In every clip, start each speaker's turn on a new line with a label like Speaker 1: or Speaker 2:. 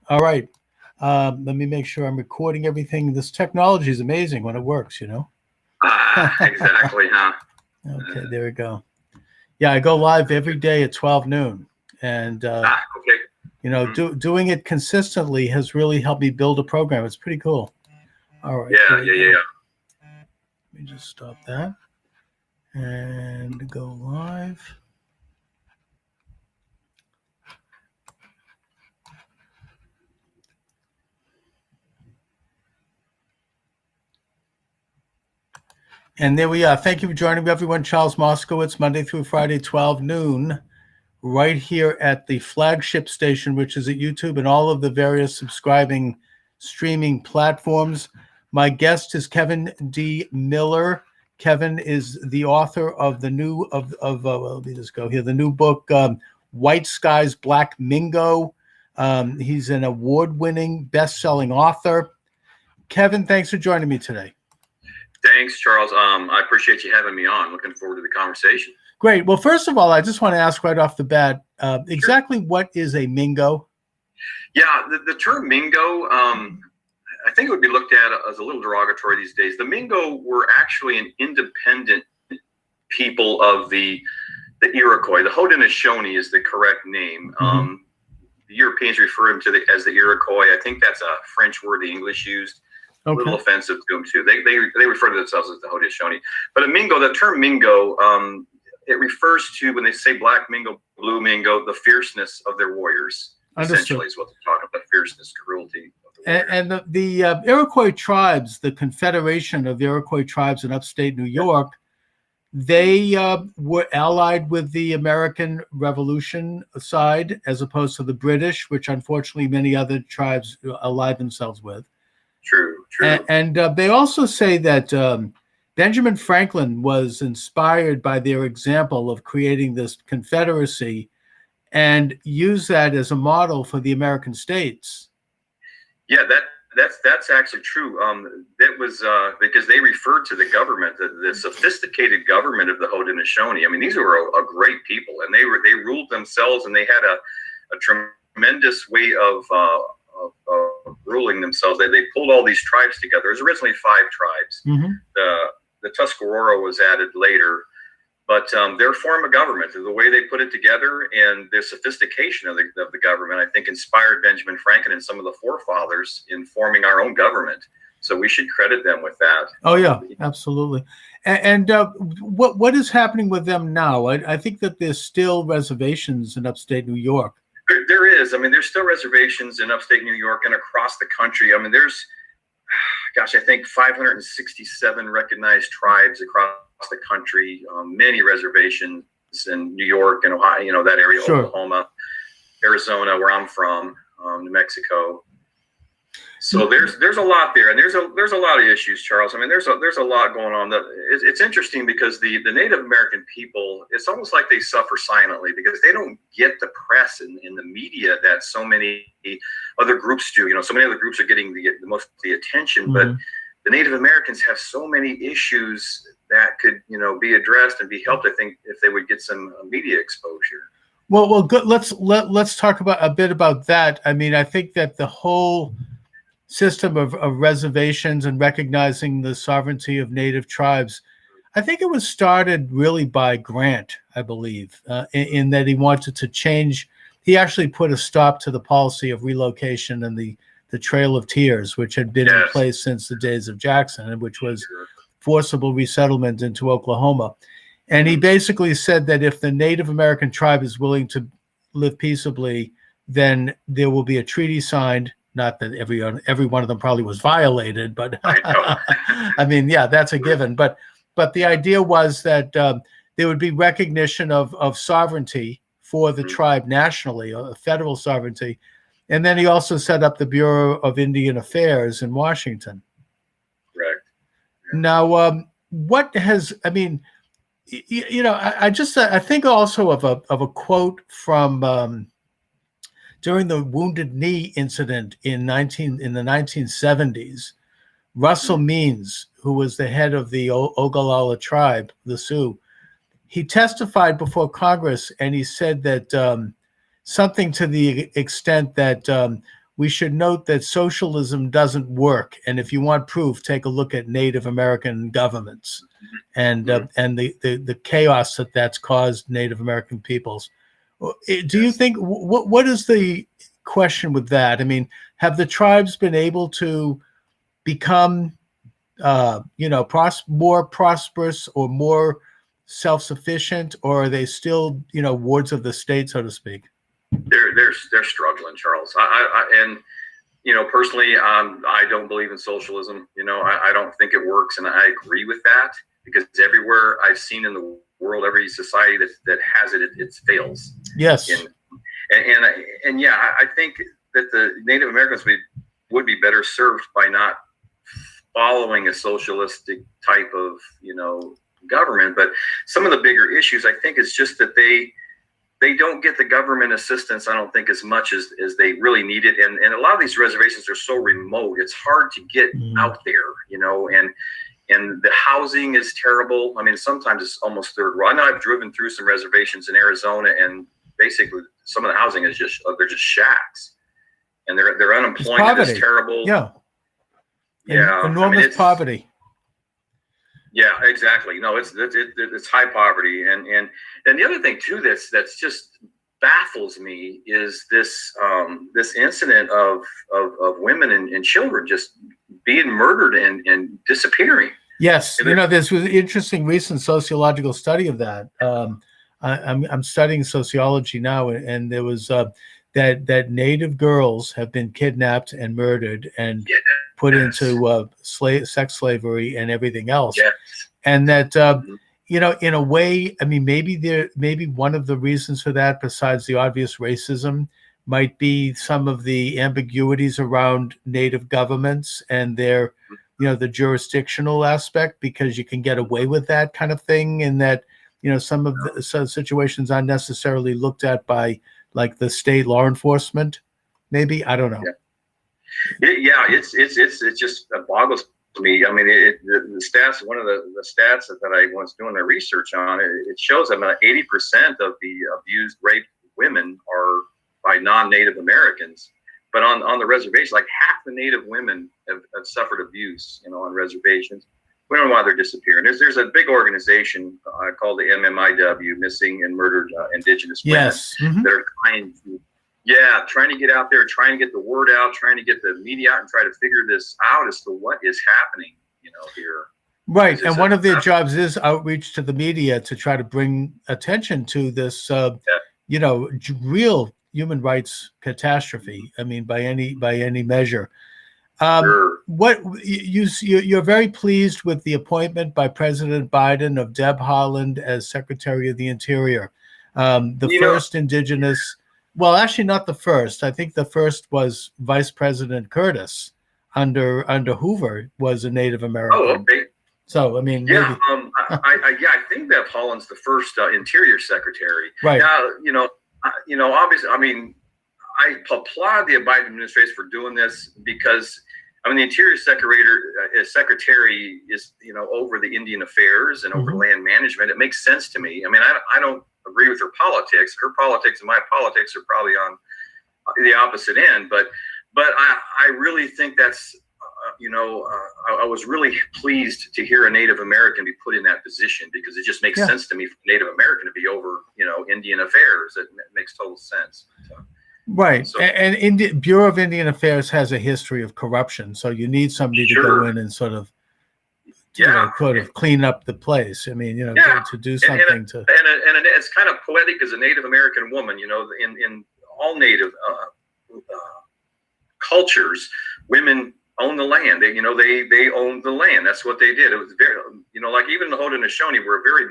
Speaker 1: All right. Let me make sure I'm recording everything. This technology is amazing when it works, you know?
Speaker 2: Exactly, huh?
Speaker 1: Okay, there we go. Yeah, I go live every day at 12 noon. And,
Speaker 2: Okay.
Speaker 1: you know, doing it consistently has really helped me build a program. It's pretty cool. All right.
Speaker 2: Yeah.
Speaker 1: Let me just stop that and go live. And there we are. Thank you for joining me, everyone. Charles Moscowitz, Monday through Friday, 12 noon, right here at the flagship station, which is at YouTube and all of the various subscribing streaming platforms. My guest is Kevin D. Miller. Kevin is the author of the new let me just go here. The new book, White Skies, Black Mingo. He's an award-winning, best-selling author. Kevin, thanks for joining me today.
Speaker 2: Thanks, Charles. I appreciate you having me on. Looking forward to the conversation.
Speaker 1: Great. Well, first of all, I just want to ask right off the bat, exactly what is a Mingo?
Speaker 2: Yeah, the term Mingo, I think it would be looked at as a little derogatory these days. The Mingo were actually an independent people of the Iroquois. The Haudenosaunee is the correct name. The Europeans refer them to as the Iroquois. I think that's a French word the English used. A little offensive to them too. They refer to themselves as the Haudenosaunee. But a Mingo, the term Mingo, it refers to, when they say black Mingo, blue Mingo, the fierceness of their warriors.
Speaker 1: Understood.
Speaker 2: Essentially is what they're talking about, fierceness, cruelty.
Speaker 1: And the Iroquois tribes, the Confederation of the Iroquois tribes in upstate New York, they were allied with the American Revolution side as opposed to the British, which unfortunately many other tribes allied themselves with.
Speaker 2: True.
Speaker 1: And they also say that Benjamin Franklin was inspired by their example of creating this confederacy and used that as a model for the American states.
Speaker 2: Yeah, that's actually true. It was because they referred to the government, the sophisticated government of the Haudenosaunee. I mean, these were a great people, and they ruled themselves, and they had a tremendous way of ruling themselves. They pulled all these tribes together. It was originally 5 tribes. The Tuscarora was added later, but their form of government, the way they put it together, and the sophistication of the government, I think, inspired Benjamin Franklin and some of the forefathers in forming our own government. So we should credit them with that.
Speaker 1: Oh yeah, absolutely. And what is happening with them now? I think that there's still reservations in upstate New York.
Speaker 2: There is. I mean, there's still reservations in upstate New York and across the country. I mean, there's, I think 567 recognized tribes across the country, many reservations in New York and Ohio, that area, sure. Oklahoma, Arizona, where I'm from, New Mexico. So there's a lot there, and there's a lot of issues, Charles. I mean, there's a lot going on. It's interesting because the Native American people, it's almost like they suffer silently because they don't get the press and the media that so many other groups do. So many other groups are getting the most of the attention, but the Native Americans have so many issues that could be addressed and be helped. I think if they would get some media exposure.
Speaker 1: Well, good. Let's talk about a bit about that. I mean, I think that the whole system of reservations and recognizing the sovereignty of native tribes, I think it was started really by Grant, I believe, in that he wanted to change. He actually put a stop to the policy of relocation and the Trail of Tears, which had been in place since the days of Jackson, and which was forcible resettlement into Oklahoma. And he basically said that if the Native American tribe is willing to live peaceably, then there will be a treaty signed. Not that every one of them probably was violated, but I mean, yeah, that's a given. But the idea was that there would be recognition of sovereignty for the tribe nationally, federal sovereignty. And then he also set up the Bureau of Indian Affairs in Washington.
Speaker 2: Correct.
Speaker 1: Now, I think also of a quote from during the Wounded Knee incident in the 1970s, Russell Means, who was the head of the Ogallala tribe, the Sioux, he testified before Congress, and he said that something to the extent that we should note that socialism doesn't work. And if you want proof, take a look at Native American governments and the chaos that's caused Native American peoples. Do you think, what is the question with that? I mean, have the tribes been able to become, more prosperous or more self-sufficient, or are they still, wards of the state, so to speak?
Speaker 2: They're struggling, Charles. Personally, I don't believe in socialism. I don't think it works, and I agree with that, because everywhere I've seen in the world, every society that has it fails.
Speaker 1: Yes.
Speaker 2: I think that the Native Americans would be better served by not following a socialistic type of government. But some of the bigger issues, I think, is just that they don't get the government assistance, I don't think, as much as they really need it. And a lot of these reservations are so remote, it's hard to get out there, and the housing is terrible. I mean, sometimes it's almost third world. I know I've driven through some reservations in Arizona, and basically some of the housing is they're just shacks, and their unemployment is terrible.
Speaker 1: Yeah.
Speaker 2: Yeah.
Speaker 1: Enormous poverty.
Speaker 2: Yeah, exactly. No, it's high poverty, and the other thing too that's just baffles me is this incident of women and children just being murdered and disappearing.
Speaker 1: Yes, there's an interesting recent sociological study of that. I'm studying sociology now, and there was that Native girls have been kidnapped and murdered and put into sex slavery and everything else. Yes. And that, in a way, I mean, maybe one of the reasons for that, besides the obvious racism, might be some of the ambiguities around Native governments and their, the jurisdictional aspect, because you can get away with that kind of thing, and that, some of the situations aren't necessarily looked at by like the state law enforcement. Maybe, I don't know. It just boggles me. I mean, the stats. One of the stats that I was doing the research on, it shows that about 80% of the abused, raped women are by non-Native Americans. But on the reservation, like half the Native women have suffered abuse, on reservations. We don't know why they're disappearing. There's a big organization called the MMIW, Missing and Murdered Indigenous Women, that are trying to get out there, trying to get the word out, trying to get the media out and try to figure this out as to what is happening, here. Right. And one of their jobs is outreach to the media to try to bring attention to this, real human rights catastrophe. I mean, by any measure.
Speaker 2: Sure.
Speaker 1: What you're very pleased with the appointment by President Biden of Deb Haaland as Secretary of the Interior, the first Indigenous. Well, actually, not the first. I think the first was Vice President Curtis under Hoover was a Native American.
Speaker 2: Oh, okay.
Speaker 1: So I mean,
Speaker 2: maybe. I think that Haaland's the first Interior Secretary.
Speaker 1: Right.
Speaker 2: Now, obviously, I mean, I applaud the Biden administration for doing this, because the Interior Secretary is over the Indian affairs and over land management. It makes sense to me. I mean, I don't agree with her politics. Her politics and my politics are probably on the opposite end, but I really think that's I was really pleased to hear a Native American be put in that position, because it just makes sense to me for Native American to be over Indian affairs. It makes total sense. So.
Speaker 1: Right. So, and Bureau of Indian Affairs has a history of corruption. So you need somebody to go in and sort of clean up the place. I mean, to do something and
Speaker 2: it's kind of poetic as a Native American woman, in all Native cultures, women own the land. They owned the land. That's what they did. It was very, like even the Haudenosaunee were a very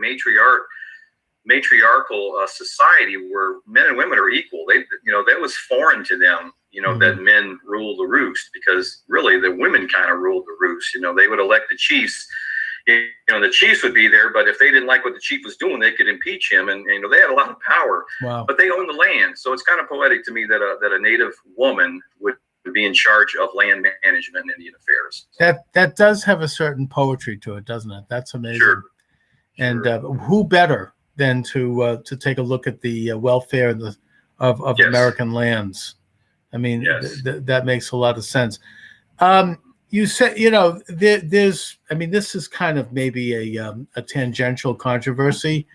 Speaker 2: matriarchal society where men and women are equal. That was foreign to them, that men rule the roost, because really the women kind of ruled the roost. They would elect the chiefs. The chiefs would be there, but if they didn't like what the chief was doing, they could impeach him, and they had a lot of power.
Speaker 1: Wow.
Speaker 2: But they owned the land, so it's kind of poetic to me that a Native woman would be in charge of land management and Indian affairs.
Speaker 1: That does have a certain poetry to it, doesn't it? That's amazing.
Speaker 2: Sure.
Speaker 1: And who better than to take a look at the welfare of American lands? I mean,
Speaker 2: Yes.
Speaker 1: that makes a lot of sense. You said, there's, I mean, this is kind of maybe a tangential controversy,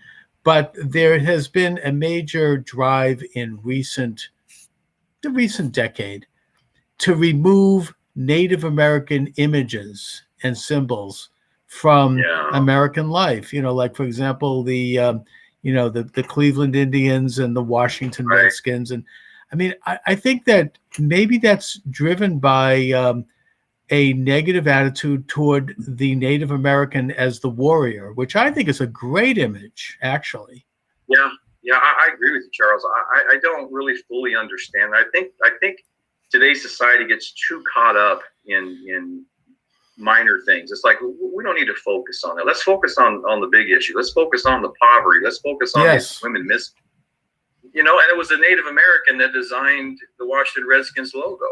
Speaker 1: but there has been a major drive in the recent decade to remove Native American images and symbols from American life. Like, for example, the Cleveland Indians and the Washington Redskins. And I mean, I think that maybe that's driven by a negative attitude toward the Native American as the warrior, which I think is a great image, actually.
Speaker 2: Yeah, I agree with you, Charles. I don't really fully understand. I think today's society gets too caught up in minor things. It's like, we don't need to focus on that. Let's focus on the big issue. Let's focus on the poverty. Let's focus on these women missing. And it was a Native American that designed the Washington Redskins logo.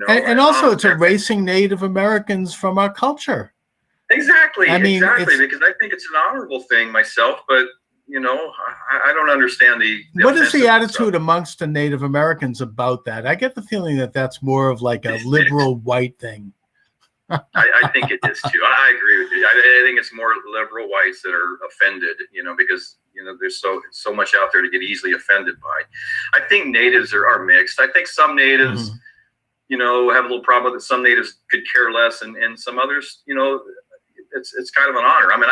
Speaker 1: And also it's erasing Native Americans from our culture.
Speaker 2: Exactly. Because I think it's an honorable thing myself, but I don't understand the
Speaker 1: what is the attitude amongst the Native Americans about that? I get the feeling that that's more of like a liberal white thing.
Speaker 2: I think it is too. I agree with you. I think it's more liberal whites that are offended, because there's so much out there to get easily offended by. I think natives are mixed. I think some natives, have a little problem with it. Some natives could care less, and some others, it's kind of an honor. I mean,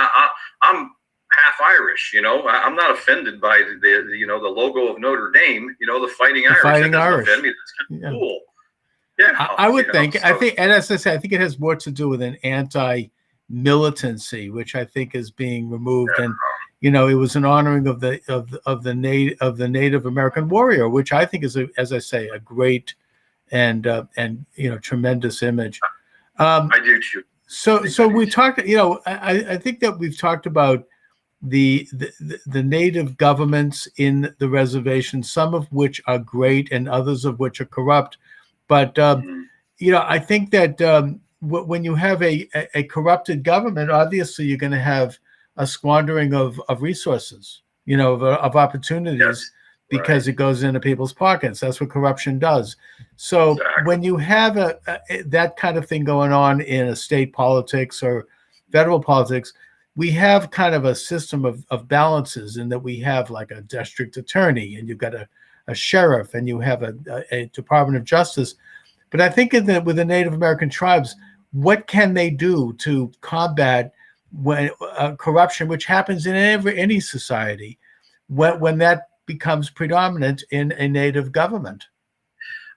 Speaker 2: I'm half Irish, I'm not offended by the logo of Notre Dame, the Fighting Irish.
Speaker 1: Fighting Irish.
Speaker 2: Offend me. That's kind of cool. Yeah,
Speaker 1: I would think. So, I think, and as I say, I think it has more to do with an anti-militancy, which I think is being removed. And it was an honoring of the Native American warrior, which I think is, as I say, a great and tremendous image.
Speaker 2: I do too.
Speaker 1: So we talked. I think that we've talked about the native governments in the reservation, some of which are great and others of which are corrupt. But, I think that when you have a corrupted government, obviously you're going to have a squandering of resources, of opportunities, because it goes into people's pockets. That's what corruption does. So when you have that kind of thing going on in a state politics or federal politics, we have kind of a system of balances in that we have like a district attorney, and you've got a sheriff, and you have a Department of Justice. But I think with the Native American tribes, what can they do to combat corruption, which happens in any society, when that becomes predominant in a Native government?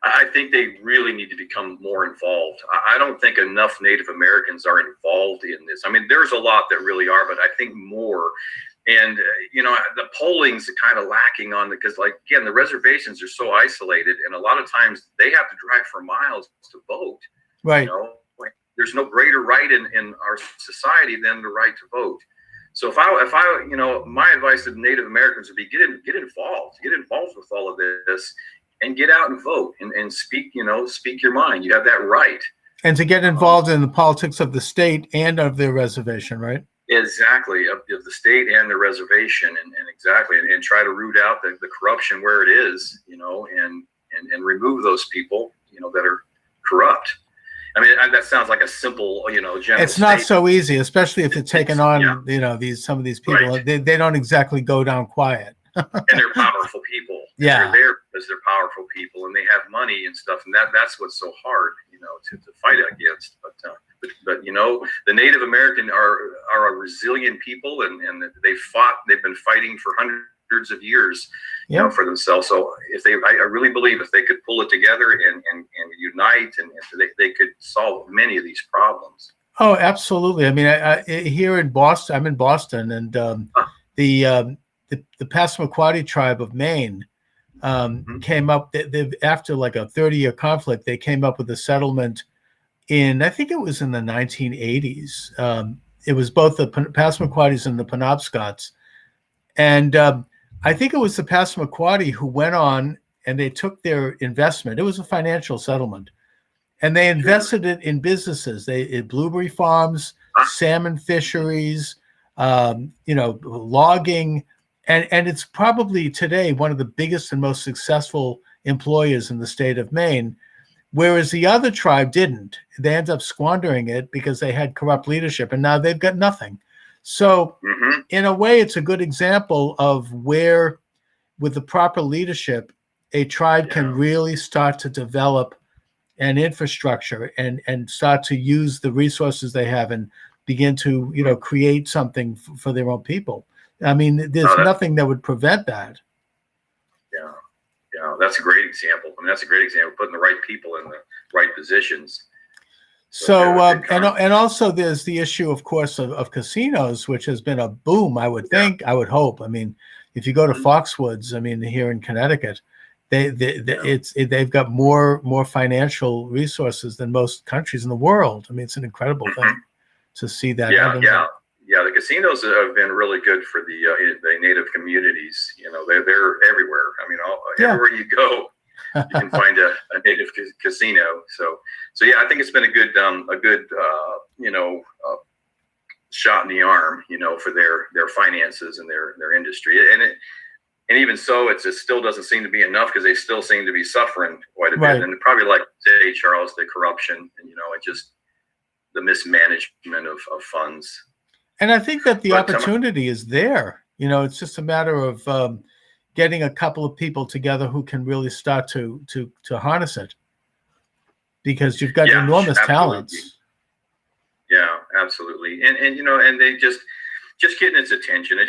Speaker 2: I think they really need to become more involved. I don't think enough Native Americans are involved in this. I mean, there's a lot that really are, but I think more. And, the polling's kind of lacking on it because, again, the reservations are so isolated, and a lot of times they have to drive for miles to vote.
Speaker 1: Right.
Speaker 2: There's no greater right in our society than the right to vote. So if I my advice to the Native Americans would be get involved with all of this, and get out and vote and speak your mind. You have that right. And
Speaker 1: to get involved in the politics of the state and of their reservation, right?
Speaker 2: Exactly, of the state and the reservation, and try to root out the corruption where it is, and remove those people, that are corrupt. I mean, that sounds like a simple, general
Speaker 1: It's not so easy, especially if you're taking on, some of these people. Right. They don't exactly go down quiet.
Speaker 2: And they're powerful people. They're there because they're powerful people, and they have money and stuff, and that's what's so hard, to fight against. But the Native American are a resilient people, and they've been fighting for hundreds of years, for themselves. So I really believe if they could pull it together and unite, and they could solve many of these problems.
Speaker 1: Oh, absolutely. I mean, here in Boston, I'm in Boston, and the Passamaquoddy tribe of Maine came up. After like a 30-year conflict, they came up with a settlement I think it was in the 1980s. It was both the Passamaquoddies and the Penobscots. And I think it was the Passamaquoddy who went on and they took their investment. It was a financial settlement. And they invested it in businesses. Blueberry farms, salmon fisheries, logging. And it's probably today one of the biggest and most successful employers in the state of Maine, whereas the other tribe didn't. They ended up squandering it because they had corrupt leadership, and now they've got nothing. So in a way, it's a good example of where, with the proper leadership, a tribe can really start to develop an infrastructure and start to use the resources they have and begin to, create something for their own people. I mean, there's nothing that would prevent that.
Speaker 2: Yeah, that's a great example. I mean, that's a great example, putting the right people in the right positions.
Speaker 1: So, and also there's the issue, of course, of casinos, which has been a boom, I would think, I would hope. I mean, if you go to Foxwoods, I mean, here in Connecticut, they've got more financial resources than most countries in the world. I mean, it's an incredible thing to see that.
Speaker 2: Yeah, the casinos have been really good for the native communities. They're everywhere. I mean, everywhere you go, you can find a native casino. So yeah, I think it's been a good shot in the arm, for their finances and their industry. And even so, it still doesn't seem to be enough, because they still seem to be suffering quite a bit. And probably, like say, Charles, the corruption and and just the mismanagement of funds.
Speaker 1: And I think that the opportunity is there. It's just a matter of getting a couple of people together who can really start to harness it, because you've got enormous talents.
Speaker 2: Yeah, absolutely. And they just getting its attention. I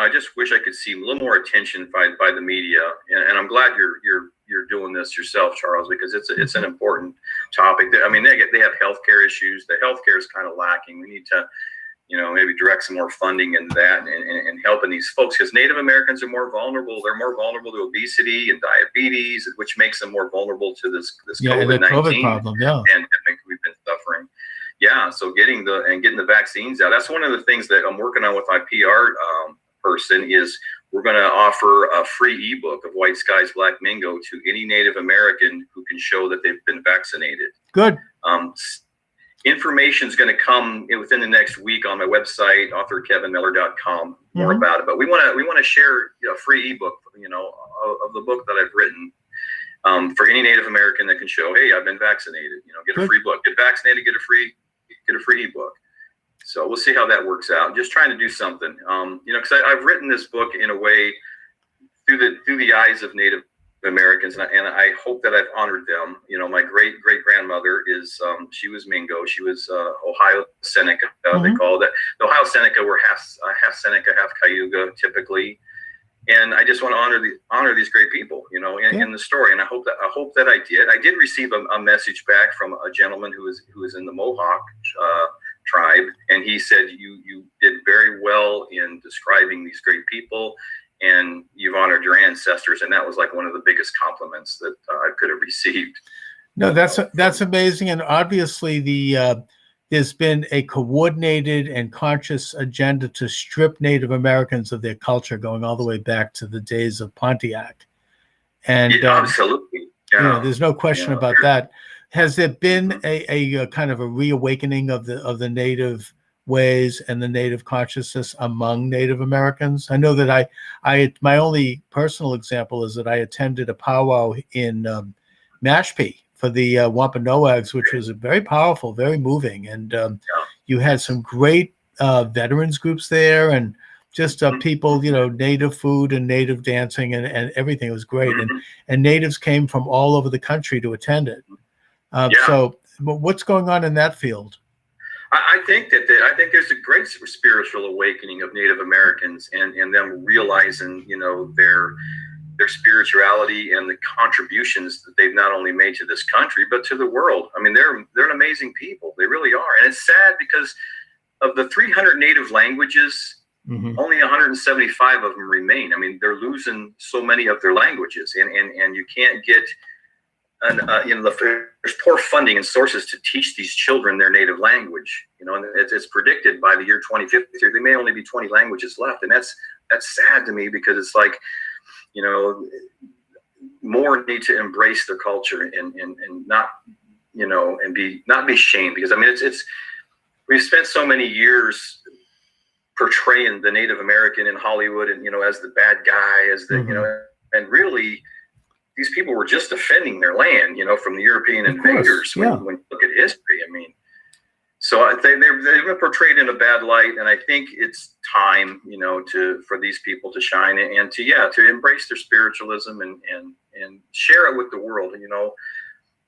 Speaker 2: just wish I could see a little more attention by the media. And I'm glad you're doing this yourself, Charles, because it's an important topic. I mean, they have healthcare issues. The healthcare is kind of lacking. We need to maybe direct some more funding into that and helping these folks, because Native Americans are more vulnerable. They're more vulnerable to obesity and diabetes, which makes them more vulnerable to this COVID-19
Speaker 1: problem,
Speaker 2: pandemic we've been suffering. Yeah, so getting the vaccines out. That's one of the things that I'm working on with my PR person. Is we're going to offer a free ebook of White Skies, Black Mingo to any Native American who can show that they've been vaccinated.
Speaker 1: Good.
Speaker 2: Information is going to come within the next week on my website, authorkevinmiller.com, more about it. But we want to share a free ebook, of the book that I've written, for any Native American that can show, hey, I've been vaccinated. Get a free book. Get vaccinated. Get a free ebook. So we'll see how that works out. Just trying to do something, because I've written this book in a way through the eyes of Native Americans, and I hope that I've honored them. My great grandmother she was Mingo. She was Ohio Seneca. They call it the Ohio Seneca. Were half Seneca, half Cayuga typically. And I just want to honor these great people, in the story. And I hope that I did. I did receive a message back from a gentleman who was in the Mohawk tribe, and he said you did very well in describing these great people, and you've honored your ancestors. And that was like one of the biggest compliments that I could have received.
Speaker 1: No, that's amazing. And obviously there's been a coordinated and conscious agenda to strip Native Americans of their culture, going all the way back to the days of Pontiac. And
Speaker 2: absolutely.
Speaker 1: There's no question about that. Has there been a kind of a reawakening of the Native ways and the Native consciousness among Native Americans? I know that my only personal example is that I attended a powwow in Mashpee for the Wampanoags, which was very powerful, very moving. And you had some great veterans groups there, and just people, Native food and Native dancing and everything. It was great. And Natives came from all over the country to attend it. So what's going on in that field?
Speaker 2: I think there's a great spiritual awakening of Native Americans and them realizing, their spirituality and the contributions that they've not only made to this country, but to the world. I mean, they're an amazing people. They really are. And it's sad because of the 300 Native languages, only 175 of them remain. I mean, they're losing so many of their languages, and you can't get there's poor funding and sources to teach these children their native language. And it's predicted by the year 2050 there may only be 20 languages left, and that's sad to me, because it's like, more need to embrace their culture and not, and not be shamed, because I mean it's we've spent so many years portraying the Native American in Hollywood and as the bad guy, as the and really these people were just defending their land, from the European invaders. When you look at history, I mean, so they've been portrayed in a bad light, and I think it's time, for these people to shine and to embrace their spiritualism and share it with the world.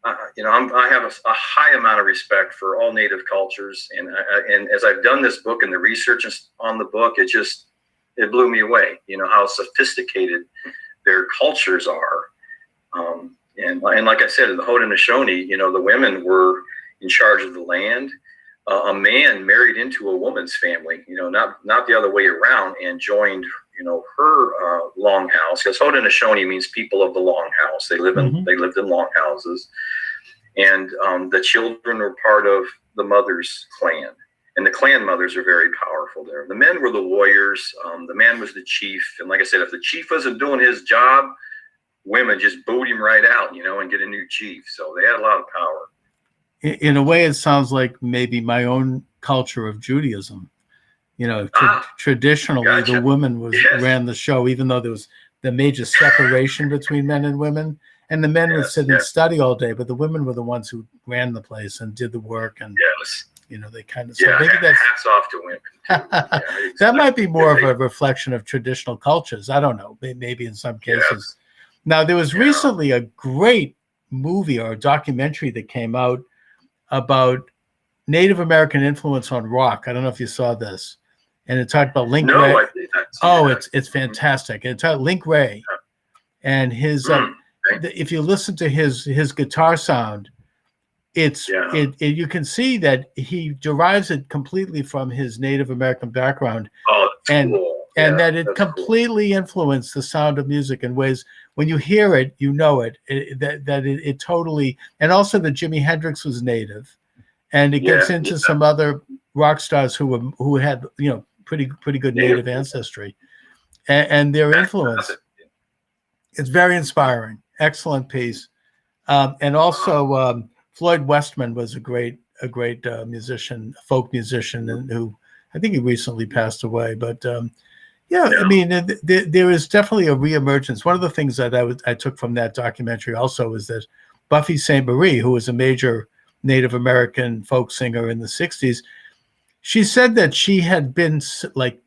Speaker 2: I have a high amount of respect for all Native cultures, and as I've done this book and the research on the book, it blew me away. How sophisticated their cultures are, and like I said, in the Haudenosaunee, the women were in charge of the land. A man married into a woman's family, not the other way around, and joined, her longhouse, because Haudenosaunee means people of the longhouse. They lived in longhouses, and the children were part of the mother's clan, and the clan mothers are very powerful there. The men were the warriors. The man was the chief, and like I said, if the chief wasn't doing his job, women just boot him right out, and get a new chief. So they had a lot of power.
Speaker 1: In a way, it sounds like maybe my own culture of Judaism. Traditionally,
Speaker 2: gotcha.
Speaker 1: The woman ran the show, even though there was the major separation between men and women. And the men would sit and study all day, but the women were the ones who ran the place and did the work. And they kind of
Speaker 2: maybe that's hats off to women.
Speaker 1: That might be more of a reflection of traditional cultures. I don't know, maybe in some cases.
Speaker 2: Yes.
Speaker 1: Now, there was recently a great movie or a documentary that came out about Native American influence on rock. I don't know if you saw this, and it talked about Link Ray. It's fantastic. It talked Link Ray, and his. If you listen to his guitar sound, you can see that he derives it completely from his Native American background,
Speaker 2: cool.
Speaker 1: And that it completely influenced the sound of music in ways when you hear it, it totally, and also that Jimi Hendrix was Native, and it gets into some other rock stars who had pretty good Native ancestry, and their influence. It's very inspiring. Excellent piece, and also Floyd Westman was a great musician, folk musician, and who I think he recently passed away, but. I mean, there is definitely a reemergence. One of the things that I took from that documentary also is that Buffy Sainte-Marie, who was a major Native American folk singer in the 60s, she said that she had been like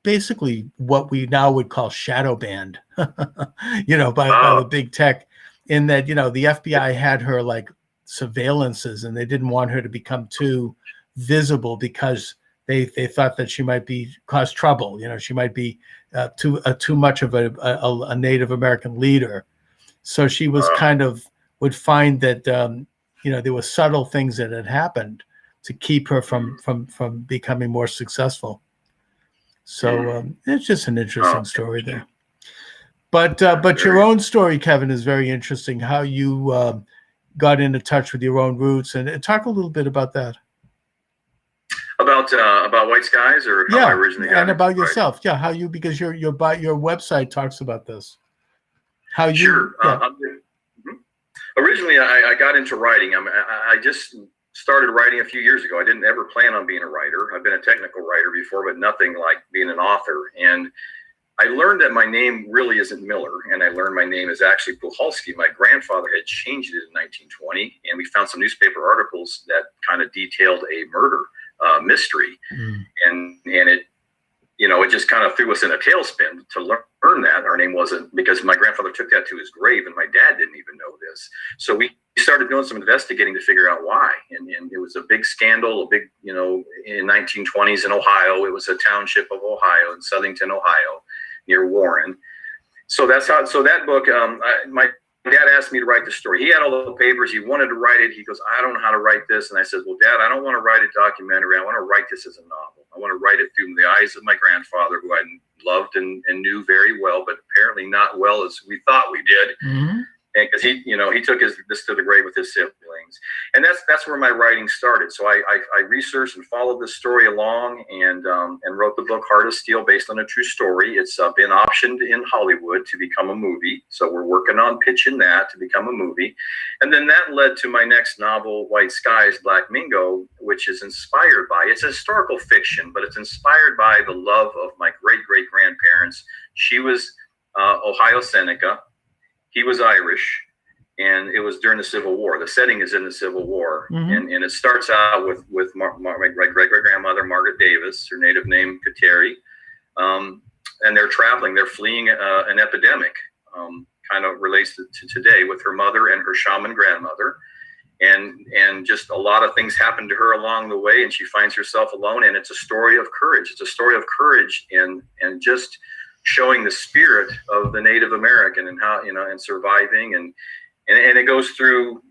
Speaker 1: basically what we now would call shadow banned, by the big tech, in that, the FBI had her like surveillances and they didn't want her to become too visible because they thought that she might cause trouble. She might be too much of a Native American leader. So she was would find that there were subtle things that had happened to keep her from becoming more successful. So it's just an interesting story there. But your own story, Kevin, is very interesting. How you got into touch with your own roots, and talk a little bit about that.
Speaker 2: About White Skies, or how I originally got
Speaker 1: and about
Speaker 2: into
Speaker 1: yourself, how you, because your website talks about this. How you?
Speaker 2: Sure. Originally, I got into writing. I just started writing a few years ago. I didn't ever plan on being a writer. I've been a technical writer before, but nothing like being an author. And I learned that my name really isn't Miller, and I learned my name is actually Puhalski. My grandfather had changed it in 1920, and we found some newspaper articles that kind of detailed a murder mystery, and it it just kind of threw us in a tailspin to learn that our name wasn't, because my grandfather took that to his grave and my dad didn't even know this. So we started doing some investigating to figure out why, and it was a big scandal, in 1920s in Ohio. It was a township of Ohio, in Southington, Ohio, near Warren. So that book, my dad asked me to write the story. He had all the papers. He wanted to write it. He goes, I don't know how to write this. And I said, well, Dad, I don't want to write a documentary. I want to write this as a novel. I want to write it through the eyes of my grandfather, who I loved and knew very well, but apparently not well as we thought we did. Mm-hmm. And because he took this to the grave with his siblings, and that's where my writing started. So I researched and followed this story along, and wrote the book Heart of Steel, based on a true story. It's been optioned in Hollywood to become a movie, so we're working on pitching that to become a movie, and then that led to my next novel, White Skies, Black Mingo, which is inspired by, it's a historical fiction, but it's inspired by the love of my great great grandparents. She was Ohio Seneca. He was Irish, and it was during the Civil War. The setting is in the Civil War, and it starts out with my great-great-grandmother, Margaret Davis, her native name, Kateri, and they're traveling. They're fleeing an epidemic, kind of relates to today, with her mother and her shaman grandmother. And just a lot of things happen to her along the way, and she finds herself alone. And it's a story of courage. It's a story of courage and just showing the spirit of the Native American and how, and surviving. And it goes through,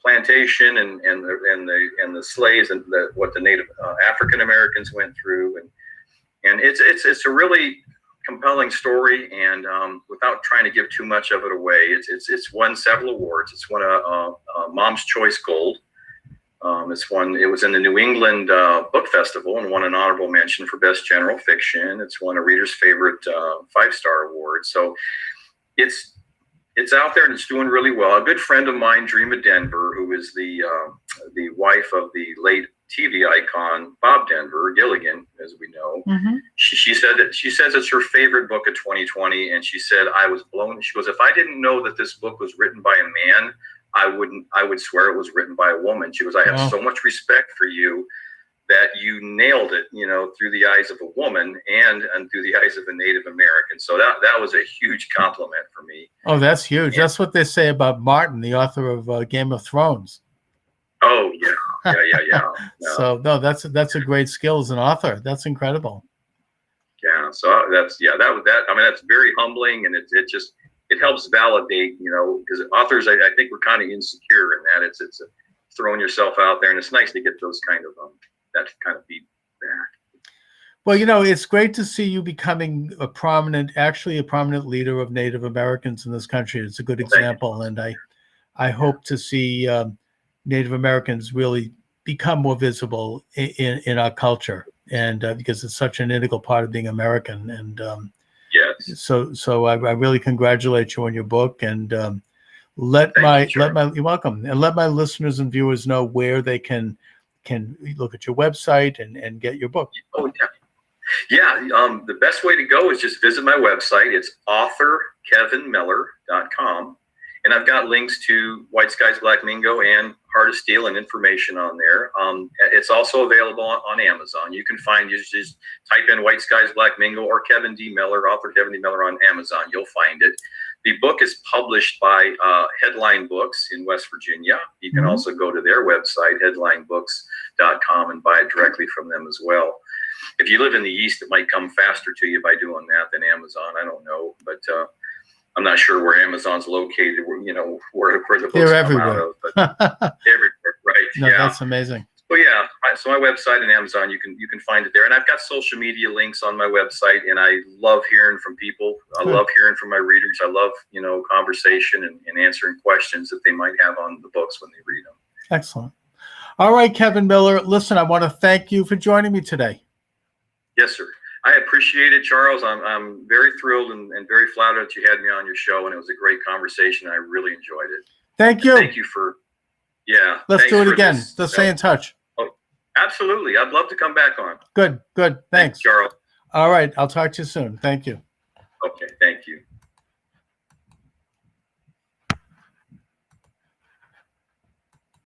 Speaker 2: plantation and the slaves and what the Native African Americans went through. And it's a really compelling story, and without trying to give too much of it away, it's won several awards. It's won a Mom's Choice Gold. It was in the New England Book Festival and won an honorable mention for Best General Fiction. It's won a Reader's Favorite 5-star award. So it's out there and it's doing really well. A good friend of mine, Dreama Denver, who is the wife of the late TV icon Bob Denver, Gilligan, as we know. She says it's her favorite book of 2020, and she said, I was blown. She goes, if I didn't know that this book was written by a man, I would swear it was written by a woman. She goes, I have so much respect for you that you nailed it, through the eyes of a woman and through the eyes of a Native American. So that was a huge compliment for me. Oh,
Speaker 1: that's huge. That's what they say about Martin, the author of Game of Thrones.
Speaker 2: Oh, yeah. Yeah.
Speaker 1: So no, that's a great skill as an author. That's incredible.
Speaker 2: Yeah. So that's very humbling, and it helps validate, because authors, I think we're kind of insecure in that it's throwing yourself out there, and it's nice to get those kind of that kind of feedback.
Speaker 1: Well, it's great to see you becoming a prominent leader of Native Americans in this country. It's a good example, and I hope to see Native Americans really become more visible in our culture, and because it's such an integral part of being American. And
Speaker 2: yes,
Speaker 1: so I really congratulate you on your book, and you're welcome, and let my listeners and viewers know where they can look at your website and get your book.
Speaker 2: Oh yeah. The best way to go is just visit my website. It's authorkevinmiller.com. And I've got links to White Skies, Black Mingo and Heart of Steel and information on there. It's also available on Amazon. You can just type in White Skies, Black Mingo or Kevin D. Miller, author Kevin D. Miller on Amazon. You'll find it. The book is published by Headline Books in West Virginia. You can also go to their website, headlinebooks.com, and buy it directly from them as well. If you live in the East, it might come faster to you by doing that than Amazon. I don't know, but I'm not sure where Amazon's located, where the books come out of, but everywhere, right?
Speaker 1: No, yeah, that's amazing.
Speaker 2: So yeah, so my website and Amazon, you can find it there, and I've got social media links on my website, and I love hearing from people. I love hearing from my readers. I love conversation and answering questions that they might have on the books when they read them.
Speaker 1: Excellent. All right, Kevin Miller. Listen, I want to thank you for joining me today.
Speaker 2: Yes, sir. I appreciate it, Charles. I'm very thrilled and very flattered that you had me on your show, and it was a great conversation. I really enjoyed it.
Speaker 1: Thank you.
Speaker 2: Thank you for,
Speaker 1: Let's do it again. Let's stay in touch.
Speaker 2: Oh, absolutely. I'd love to come back on.
Speaker 1: Good. Thanks,
Speaker 2: Charles.
Speaker 1: All right. I'll talk to you soon. Thank you.
Speaker 2: Okay. Thank you.